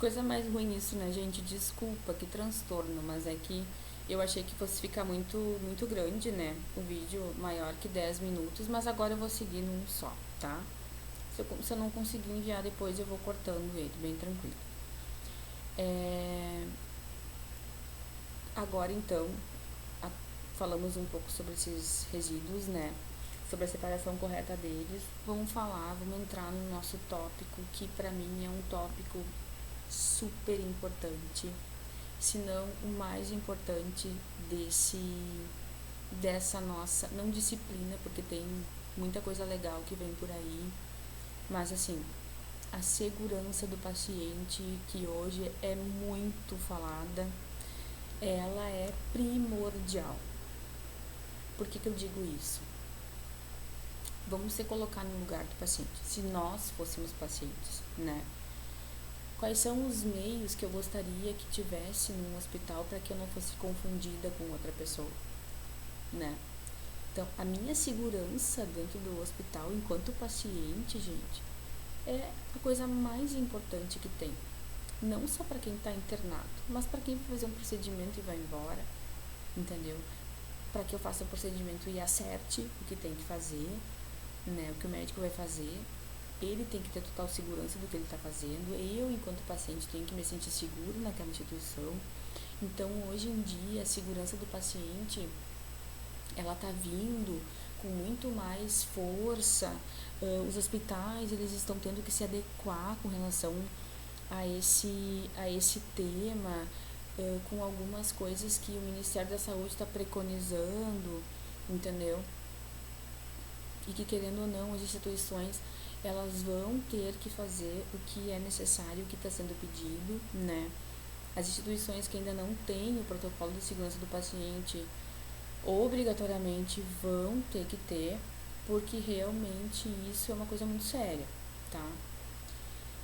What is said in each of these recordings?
coisa mais ruim isso, né, gente? Desculpa, que transtorno, mas é que eu achei que fosse ficar muito grande, né? O vídeo maior que 10 minutos, mas agora eu vou seguir num só, tá? Se eu não conseguir enviar depois, eu vou cortando ele, bem tranquilo. Agora, então, falamos um pouco sobre esses resíduos, né? Sobre a separação correta deles. Vamos entrar no nosso tópico, que pra mim é um tópico super importante, se não o mais importante dessa nossa, não disciplina, porque tem muita coisa legal que vem por aí, mas assim, a segurança do paciente, que hoje é muito falada, ela é primordial. Por que eu digo isso? Vamos se colocar no lugar do paciente. Se nós fôssemos pacientes, né? Quais são os meios que eu gostaria que tivesse num hospital para que eu não fosse confundida com outra pessoa, né? Então, a minha segurança dentro do hospital, enquanto paciente, gente, é a coisa mais importante que tem. Não só para quem está internado, mas para quem vai fazer um procedimento e vai embora, entendeu? Para que eu faça o procedimento e acerte o que tem que fazer, né? O que o médico vai fazer. Ele tem que ter total segurança do que ele está fazendo. Eu, enquanto paciente, tenho que me sentir seguro naquela instituição. Então, hoje em dia, a segurança do paciente, ela está vindo com muito mais força. Os hospitais, eles estão tendo que se adequar com relação a esse tema, com algumas coisas que o Ministério da Saúde está preconizando, entendeu? E que, querendo ou não, as instituições, elas vão ter que fazer o que é necessário, o que está sendo pedido, né? As instituições que ainda não têm o protocolo de segurança do paciente, obrigatoriamente vão ter que ter, porque realmente isso é uma coisa muito séria, tá?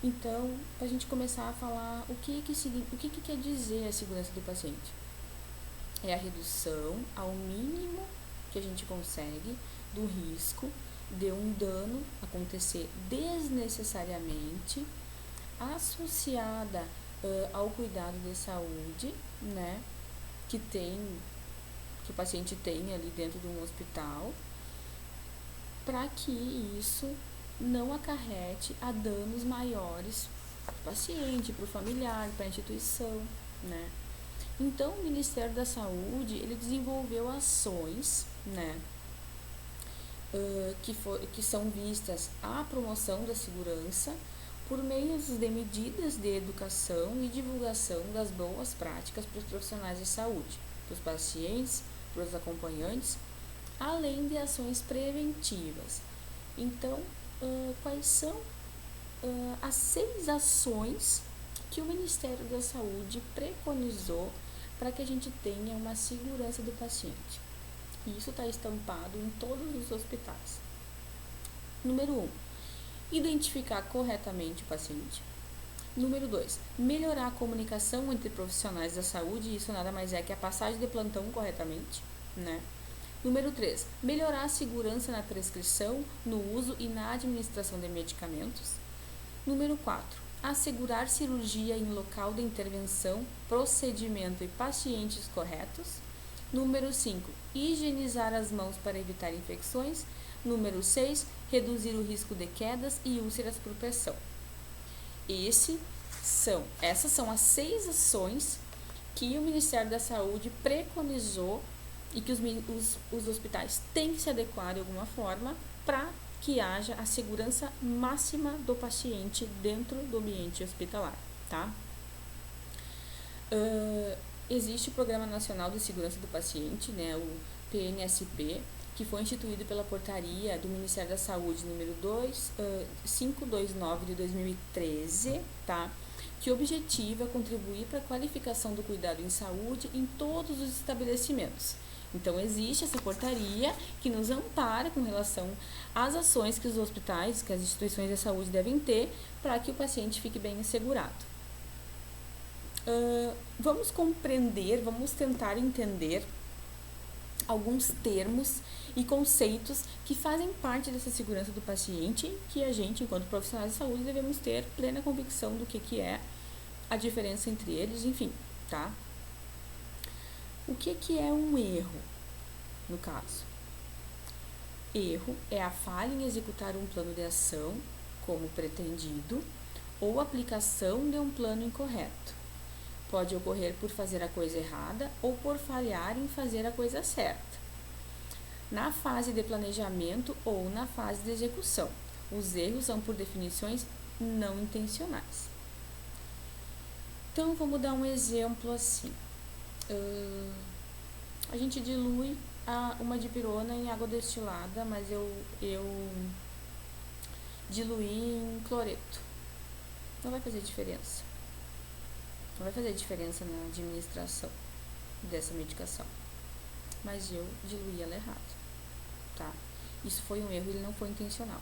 Então, para a gente começar a falar o que quer dizer a segurança do paciente. É a redução ao mínimo que a gente consegue do risco de um dano acontecer desnecessariamente associada ao cuidado de saúde, né, que o paciente tem ali dentro de um hospital, para que isso não acarrete a danos maiores para o paciente, para o familiar, para a instituição, né. Então, o Ministério da Saúde, ele desenvolveu ações, né, que são vistas à promoção da segurança por meio de medidas de educação e divulgação das boas práticas para os profissionais de saúde, para os pacientes, para os acompanhantes, além de ações preventivas. Então, quais são as 6 ações que o Ministério da Saúde preconizou para que a gente tenha uma segurança do paciente? E isso está estampado em todos os hospitais. Número 1, identificar corretamente o paciente. Número 2, melhorar a comunicação entre profissionais da saúde, isso nada mais é que a passagem de plantão corretamente, né? Número 3, melhorar a segurança na prescrição, no uso e na administração de medicamentos. Número 4, assegurar cirurgia em local de intervenção, procedimento e pacientes corretos. Número 5, higienizar as mãos para evitar infecções. Número 6, reduzir o risco de quedas e úlceras por pressão. Essas são as 6 ações que o Ministério da Saúde preconizou e que os hospitais têm que se adequar de alguma forma para que haja a segurança máxima do paciente dentro do ambiente hospitalar, tá? Existe o Programa Nacional de Segurança do Paciente, né, o PNSP, que foi instituído pela portaria do Ministério da Saúde número 529 de 2013, tá? Que objetiva contribuir para a qualificação do cuidado em saúde em todos os estabelecimentos. Então, existe essa portaria que nos ampara com relação às ações que os hospitais, que as instituições de saúde devem ter para que o paciente fique bem assegurado. Vamos tentar entender alguns termos e conceitos que fazem parte dessa segurança do paciente, que a gente, enquanto profissionais de saúde, devemos ter plena convicção do que é a diferença entre eles, enfim, tá? O que é um erro, no caso? Erro é a falha em executar um plano de ação como pretendido ou aplicação de um plano incorreto. Pode ocorrer por fazer a coisa errada ou por falhar em fazer a coisa certa. Na fase de planejamento ou na fase de execução, os erros são, por definições, não intencionais. Então, vamos dar um exemplo assim. A gente dilui uma dipirona em água destilada, mas eu diluí em cloreto. Não vai fazer diferença. Não vai fazer diferença na administração dessa medicação. Mas eu diluí ela errado, tá? Isso foi um erro, ele não foi intencional,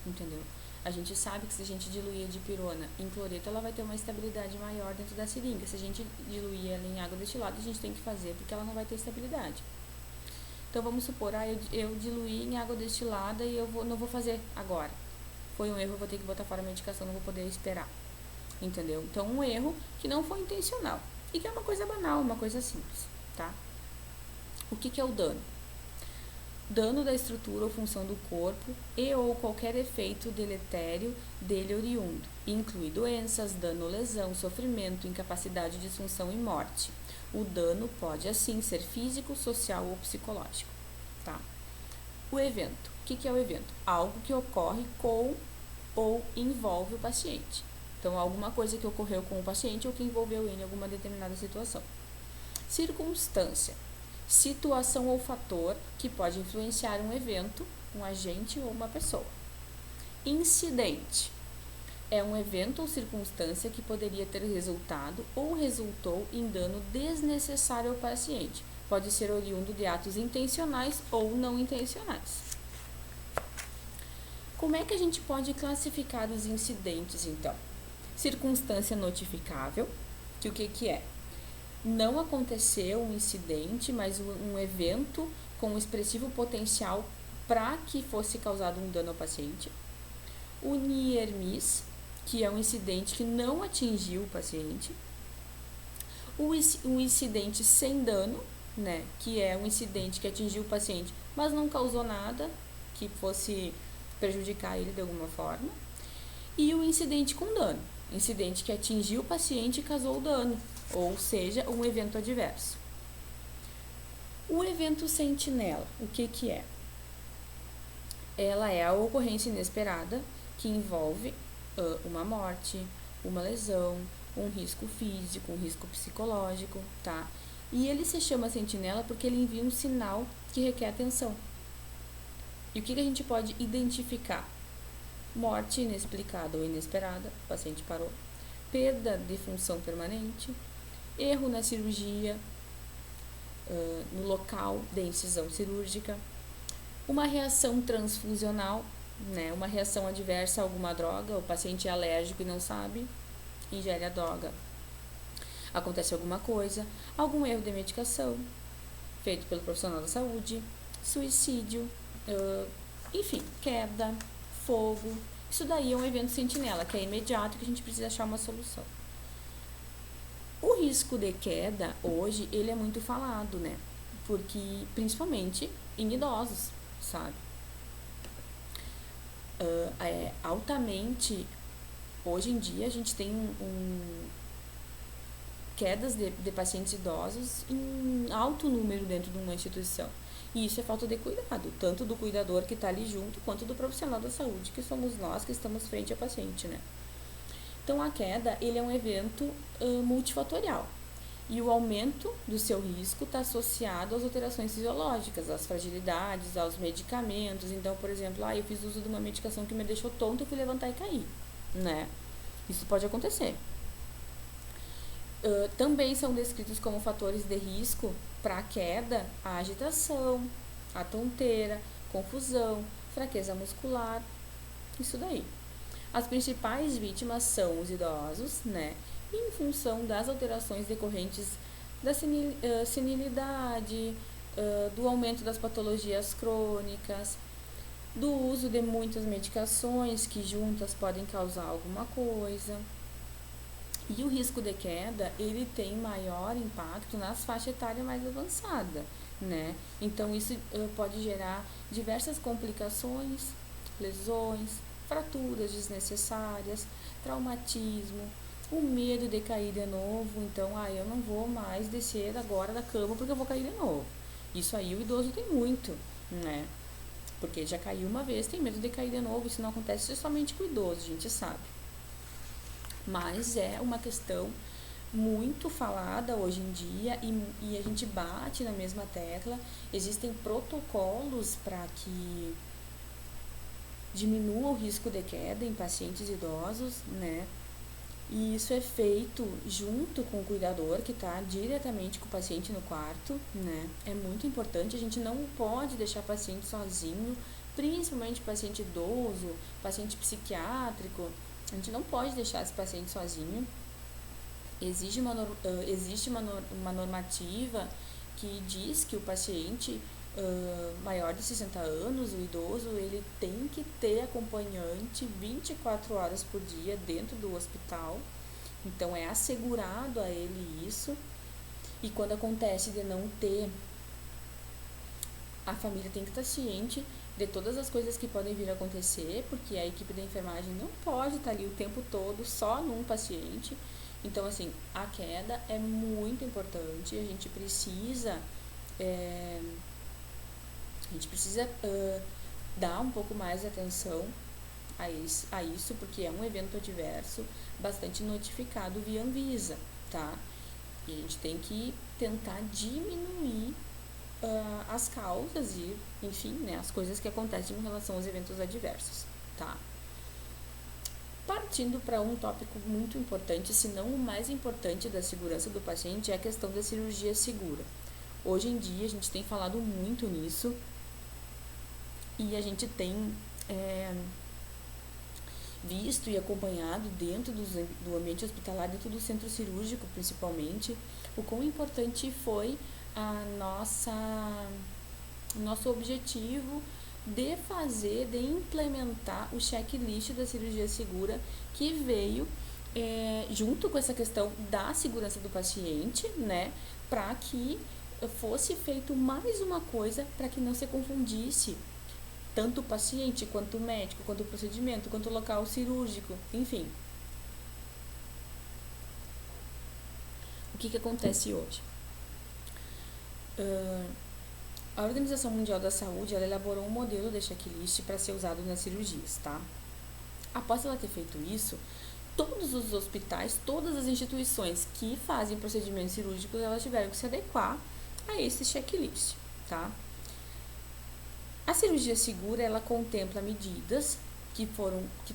entendeu? A gente sabe que se a gente diluir a dipirona em cloreto, ela vai ter uma estabilidade maior dentro da seringa. Se a gente diluir ela em água destilada, a gente tem que fazer, porque ela não vai ter estabilidade. Então, vamos supor, eu diluí em água destilada e não vou fazer agora. Foi um erro, eu vou ter que botar fora a medicação, não vou poder esperar. Entendeu? Então, um erro que não foi intencional e que é uma coisa banal, uma coisa simples, tá? O que é o dano? Dano da estrutura ou função do corpo e ou qualquer efeito deletério dele oriundo. Inclui doenças, dano ou lesão, sofrimento, incapacidade, disfunção e morte. O dano pode, assim, ser físico, social ou psicológico, tá? O evento. O que é o evento? Algo que ocorre com ou envolve o paciente. Então, alguma coisa que ocorreu com o paciente ou que envolveu ele em alguma determinada situação. Circunstância. Situação ou fator que pode influenciar um evento, um agente ou uma pessoa. Incidente. É um evento ou circunstância que poderia ter resultado ou resultou em dano desnecessário ao paciente. Pode ser oriundo de atos intencionais ou não intencionais. Como é que a gente pode classificar os incidentes, então? Circunstância notificável, que o que é? Não aconteceu um incidente, mas um evento com expressivo potencial para que fosse causado um dano ao paciente. O near miss, que é um incidente que não atingiu o paciente. O incidente sem dano, né, que é um incidente que atingiu o paciente, mas não causou nada que fosse prejudicar ele de alguma forma. E o incidente com dano, incidente que atingiu o paciente e causou dano, ou seja, um evento adverso. O evento sentinela, o que é? Ela é a ocorrência inesperada que envolve uma morte, uma lesão, um risco físico, um risco psicológico, tá? E ele se chama sentinela porque ele envia um sinal que requer atenção. E o que a gente pode identificar? Morte inexplicada ou inesperada, o paciente parou. Perda de função permanente, erro na cirurgia, no local de incisão cirúrgica, uma reação transfusional, né, uma reação adversa a alguma droga, o paciente é alérgico e não sabe, ingere a droga, acontece alguma coisa, algum erro de medicação feito pelo profissional da saúde, suicídio, enfim, queda, fogo. Isso daí é um evento sentinela, que é imediato, que a gente precisa achar uma solução. O risco de queda, hoje, ele é muito falado, né? Porque, principalmente em idosos, sabe? Altamente, hoje em dia, a gente tem quedas de pacientes idosos em alto número dentro de uma instituição. E isso é falta de cuidado, tanto do cuidador que está ali junto, quanto do profissional da saúde, que somos nós que estamos frente ao paciente, né? Então, a queda, ele é um evento multifatorial. E o aumento do seu risco está associado às alterações fisiológicas, às fragilidades, aos medicamentos. Então, por exemplo, eu fiz uso de uma medicação que me deixou tonto, eu fui levantar e cair, né? Isso pode acontecer. Também são descritos como fatores de risco para a queda a agitação, a tonteira, confusão, fraqueza muscular, isso daí. As principais vítimas são os idosos, né? E em função das alterações decorrentes da senilidade, do aumento das patologias crônicas, do uso de muitas medicações que juntas podem causar alguma coisa. E o risco de queda, ele tem maior impacto nas faixas etárias mais avançadas, né? Então, isso pode gerar diversas complicações, lesões, fraturas desnecessárias, traumatismo, o medo de cair de novo. Então, eu não vou mais descer agora da cama porque eu vou cair de novo. Isso aí o idoso tem muito, né? Porque já caiu uma vez, tem medo de cair de novo. Isso não acontece somente com o idoso, a gente sabe. Mas é uma questão muito falada hoje em dia e a gente bate na mesma tecla. Existem protocolos para que diminua o risco de queda em pacientes idosos, né? E isso é feito junto com o cuidador que está diretamente com o paciente no quarto, né? É muito importante, a gente não pode deixar o paciente sozinho, principalmente paciente idoso, paciente psiquiátrico. A gente não pode deixar esse paciente sozinho. Existe uma normativa que diz que o paciente maior de 60 anos, o idoso, ele tem que ter acompanhante 24 horas por dia dentro do hospital. Então, é assegurado a ele isso. E quando acontece de não ter, a família tem que estar ciente de todas as coisas que podem vir a acontecer, porque a equipe da enfermagem não pode estar ali o tempo todo só num paciente. Então, assim, a queda é muito importante, a gente precisa dar um pouco mais de atenção a isso, porque é um evento adverso bastante notificado via Anvisa, tá? E a gente tem que tentar diminuir as causas e, enfim, né, as coisas que acontecem em relação aos eventos adversos, tá? Partindo para um tópico muito importante, se não o mais importante da segurança do paciente, é a questão da cirurgia segura. Hoje em dia a gente tem falado muito nisso e a gente tem visto e acompanhado dentro do ambiente hospitalar, dentro do centro cirúrgico principalmente, o quão importante foi nosso objetivo de implementar o checklist da cirurgia segura, que veio junto com essa questão da segurança do paciente, né, para que fosse feito mais uma coisa para que não se confundisse tanto o paciente, quanto o médico, quanto o procedimento, quanto o local cirúrgico, enfim. O que acontece hoje? A Organização Mundial da Saúde, ela elaborou um modelo de checklist para ser usado nas cirurgias, tá? Após ela ter feito isso, todos os hospitais, todas as instituições que fazem procedimentos cirúrgicos, elas tiveram que se adequar a esse checklist, tá? A cirurgia segura, ela contempla medidas que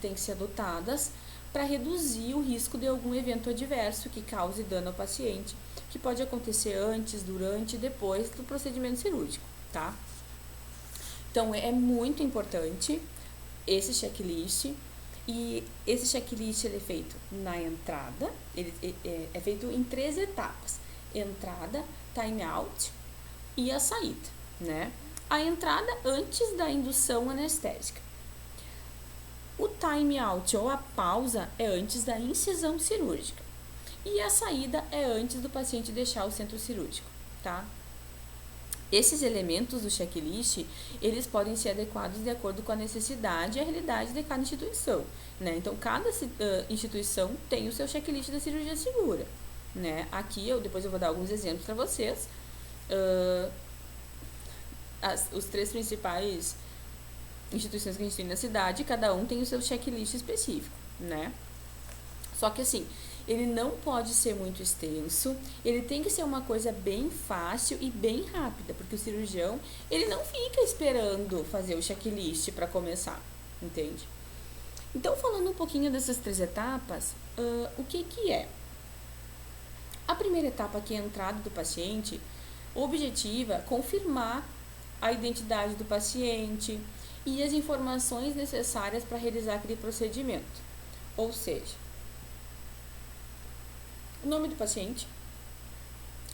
têm que ser adotadas para reduzir o risco de algum evento adverso que cause dano ao paciente, que pode acontecer antes, durante e depois do procedimento cirúrgico, tá? Então, é muito importante esse checklist, e esse checklist ele é feito na entrada, ele é feito em 3 etapas: entrada, time out e a saída, né? A entrada antes da indução anestésica. O time out ou a pausa é antes da incisão cirúrgica. E a saída é antes do paciente deixar o centro cirúrgico, tá? Esses elementos do checklist, eles podem ser adequados de acordo com a necessidade e a realidade de cada instituição, né? Então, cada instituição tem o seu checklist da cirurgia segura, né? Aqui, depois eu vou dar alguns exemplos para vocês. Os 3 principais instituições que a gente tem na cidade, cada um tem o seu checklist específico, né? Só que assim, ele não pode ser muito extenso, ele tem que ser uma coisa bem fácil e bem rápida, porque o cirurgião, ele não fica esperando fazer o checklist para começar, entende? Então, falando um pouquinho dessas 3 etapas, o que é? A primeira etapa, que é a entrada do paciente, objetiva confirmar a identidade do paciente e as informações necessárias para realizar aquele procedimento. Ou seja, o nome do paciente,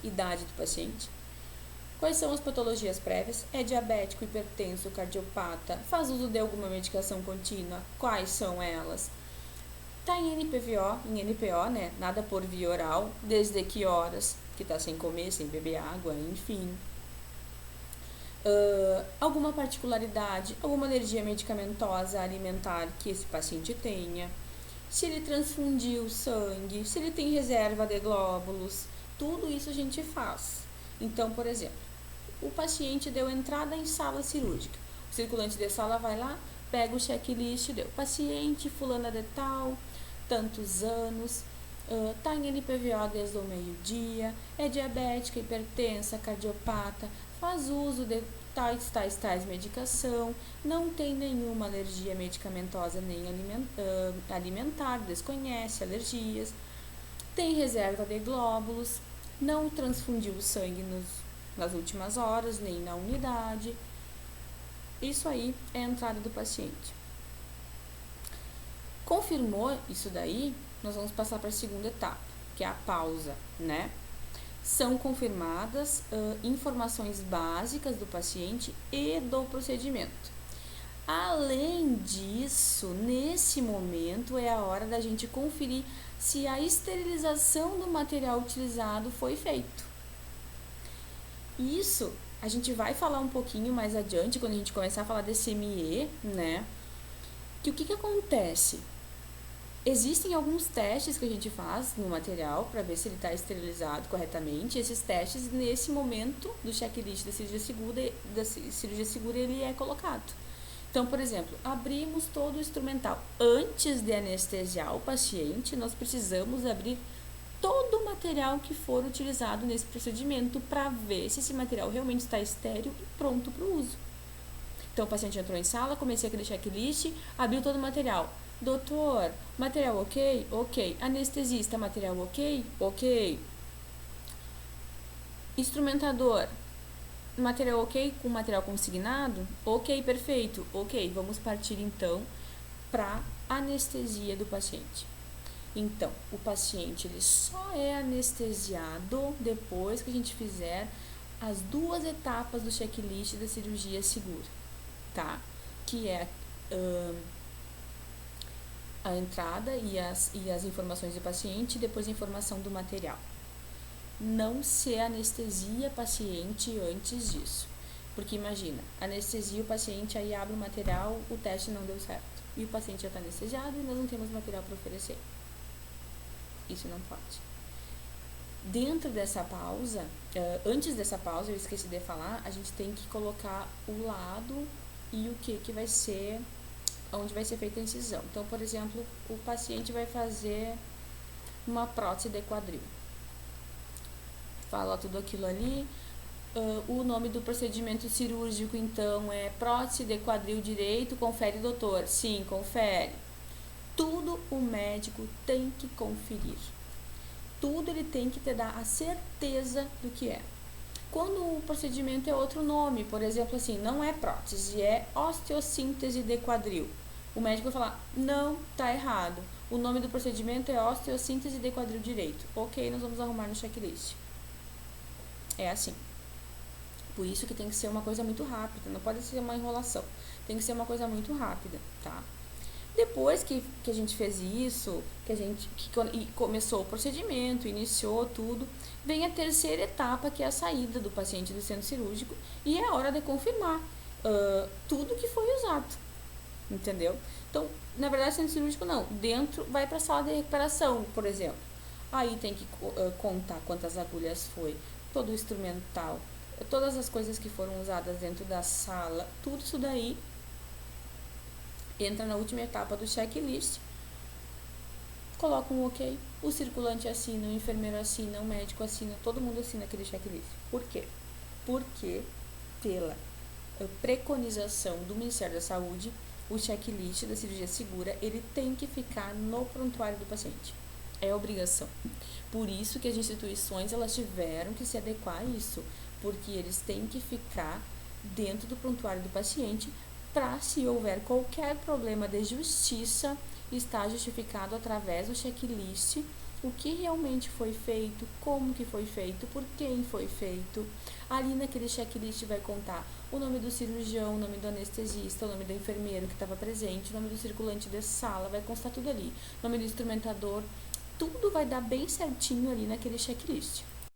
idade do paciente, quais são as patologias prévias, é diabético, hipertenso, cardiopata, faz uso de alguma medicação contínua, quais são elas, Tá em NPO, né? Nada por via oral, desde que horas, que tá sem comer, sem beber água, enfim. Alguma particularidade, alguma alergia medicamentosa alimentar que esse paciente tenha, se ele transfundiu sangue, se ele tem reserva de glóbulos, tudo isso a gente faz. Então, por exemplo, o paciente deu entrada em sala cirúrgica, o circulante de sala vai lá, pega o checklist, deu paciente fulana de tal, tantos anos, tá em NPVO desde o meio-dia, é diabética, hipertensa, cardiopata, faz uso de tais medicação, não tem nenhuma alergia medicamentosa nem alimentar, desconhece alergias, tem reserva de glóbulos, não transfundiu o sangue nas últimas horas, nem na unidade. Isso aí é a entrada do paciente. Confirmou isso daí, nós vamos passar para a segunda etapa, que é a pausa, né? São confirmadas informações básicas do paciente e do procedimento. Além disso, nesse momento é a hora da gente conferir se a esterilização do material utilizado foi feito. Isso a gente vai falar um pouquinho mais adiante, quando a gente começar a falar de CME, né? Que o que acontece? Existem alguns testes que a gente faz no material para ver se ele está esterilizado corretamente. Esses testes, nesse momento do checklist da cirurgia segura, ele é colocado. Então, por exemplo, abrimos todo o instrumental. Antes de anestesiar o paciente, nós precisamos abrir todo o material que for utilizado nesse procedimento para ver se esse material realmente está estéril e pronto para o uso. Então, o paciente entrou em sala, comecei aquele checklist, abriu todo o material. Doutor, material ok? Ok. Anestesista, material ok? Ok. Instrumentador, material ok com material consignado? Ok, perfeito. Ok, vamos partir então para anestesia do paciente. Então, o paciente ele só é anestesiado depois que a gente fizer as 2 etapas do checklist da cirurgia segura, tá? Que é a entrada e as informações do paciente e depois a informação do material. Não se anestesia paciente antes disso. Porque imagina, anestesia o paciente, aí abre o material, o teste não deu certo. E o paciente já está anestesiado e nós não temos material para oferecer. Isso não pode. Dentro dessa pausa, antes dessa pausa, eu esqueci de falar, a gente tem que colocar o lado e o que vai ser, onde vai ser feita a incisão. Então, por exemplo, o paciente vai fazer uma prótese de quadril. Fala tudo aquilo ali. O nome do procedimento cirúrgico, então, é prótese de quadril direito, confere, doutor? Sim, confere. Tudo o médico tem que conferir. Tudo ele tem que te dar a certeza do que é. Quando o procedimento é outro nome, por exemplo, assim, não é prótese, é osteossíntese de quadril. O médico vai falar, não, tá errado. O nome do procedimento é osteossíntese de quadril direito. Ok, nós vamos arrumar no checklist. É assim. Por isso que tem que ser uma coisa muito rápida, não pode ser uma enrolação. Tem que ser uma coisa muito rápida, tá? Depois que a gente fez isso, que começou o procedimento, iniciou tudo, vem a terceira etapa, que é a saída do paciente do centro cirúrgico, e é a hora de confirmar tudo que foi usado, entendeu? Então, na verdade, centro cirúrgico não, dentro vai para a sala de recuperação, por exemplo. Aí tem que contar quantas agulhas foi, todo o instrumental, todas as coisas que foram usadas dentro da sala, tudo isso daí entra na última etapa do checklist, coloca um ok, o circulante assina, o enfermeiro assina, o médico assina, todo mundo assina aquele checklist. Por quê? Porque pela preconização do Ministério da Saúde, o checklist da cirurgia segura, ele tem que ficar no prontuário do paciente. É obrigação. Por isso que as instituições, elas tiveram que se adequar a isso, porque eles têm que ficar dentro do prontuário do paciente para, se houver qualquer problema de justiça, está justificado através do checklist o que realmente foi feito, como que foi feito, por quem foi feito. Ali naquele checklist vai contar o nome do cirurgião, o nome do anestesista, o nome do enfermeiro que estava presente, o nome do circulante da sala, vai constar tudo ali, o nome do instrumentador, tudo vai dar bem certinho ali naquele checklist.